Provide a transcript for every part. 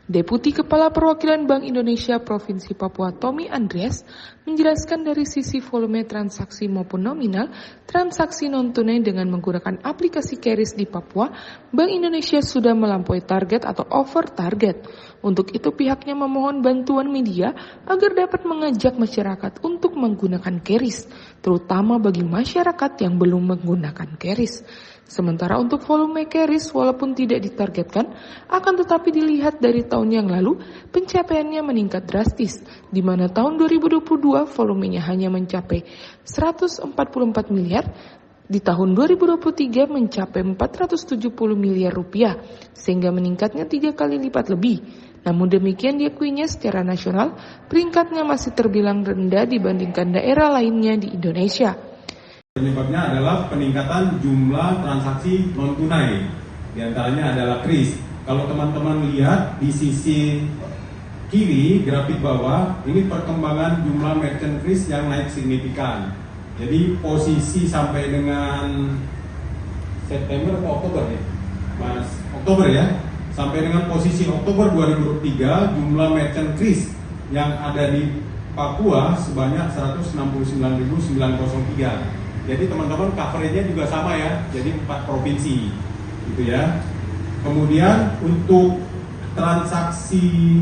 Deputi Kepala Perwakilan Bank Indonesia Provinsi Papua Tommy Andreas menjelaskan dari sisi volume transaksi maupun nominal transaksi non-tunai dengan menggunakan aplikasi QRIS di Papua, Bank Indonesia sudah melampaui target atau over target. Untuk itu pihaknya memohon bantuan media agar dapat mengajak masyarakat untuk menggunakan QRIS, terutama bagi masyarakat yang belum menggunakan QRIS. Sementara untuk volume QRIS walaupun tidak ditargetkan, akan tetapi dilihat dari tahun yang lalu, pencapaiannya meningkat drastis, di mana tahun 2022 volumenya hanya mencapai 144 miliar, di tahun 2023 mencapai 470 miliar rupiah, sehingga meningkatnya 3 kali lipat lebih. Namun demikian diakuinya secara nasional, peringkatnya masih terbilang rendah dibandingkan daerah lainnya di Indonesia. Penyebabnya adalah peningkatan jumlah transaksi non-tunai, di antaranya adalah QRIS. Kalau teman-teman lihat di sisi kiri grafik bawah, ini perkembangan jumlah merchant QRIS yang naik signifikan. Jadi posisi sampai dengan September atau Oktober ya? Mas, Oktober ya. Sampai dengan posisi Oktober 2023, jumlah merchant QRIS yang ada di Papua sebanyak 169.903. Jadi teman-teman coveragenya juga sama ya, jadi 4 provinsi gitu ya. Kemudian untuk transaksi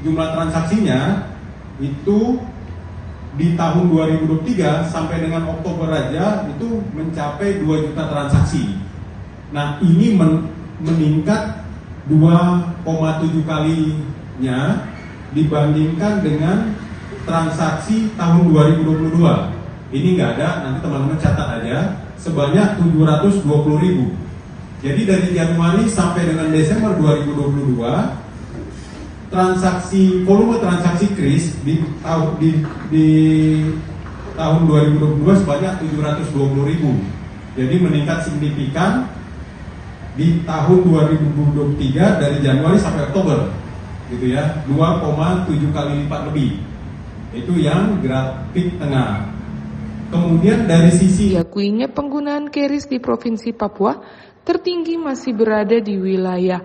jumlah transaksinya itu di tahun 2023 sampai dengan Oktober aja itu mencapai 2 juta transaksi. Nah ini meningkat 2,7 kalinya dibandingkan dengan transaksi tahun 2022. Ini nggak ada, nanti teman-teman catat aja, sebanyak 720.000. Jadi dari Januari sampai dengan Desember 2022, volume transaksi QRIS di tahun 2022 sebanyak 720.000. Jadi meningkat signifikan di tahun 2023 dari Januari sampai Oktober, gitu ya, 2,7 kali lipat lebih. Itu yang grafik tengah. Kemudian dari sisi diakuinya penggunaan QRIS di Provinsi Papua tertinggi masih berada di wilayah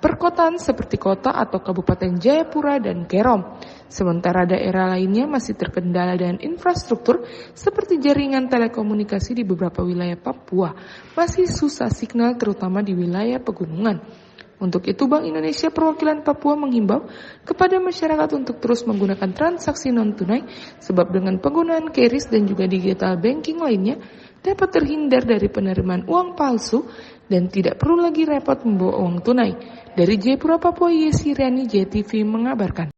perkotaan seperti kota atau Kabupaten Jayapura dan Kerom. Sementara daerah lainnya masih terkendala dengan infrastruktur seperti jaringan telekomunikasi di beberapa wilayah Papua. Masih susah signal terutama di wilayah pegunungan. Untuk itu Bank Indonesia Perwakilan Papua menghimbau kepada masyarakat untuk terus menggunakan transaksi non-tunai sebab dengan penggunaan QRIS dan juga digital banking lainnya dapat terhindar dari penerimaan uang palsu dan tidak perlu lagi repot membawa uang tunai. Dari Jayapura, Papua, Yesi Riani, JTV mengabarkan.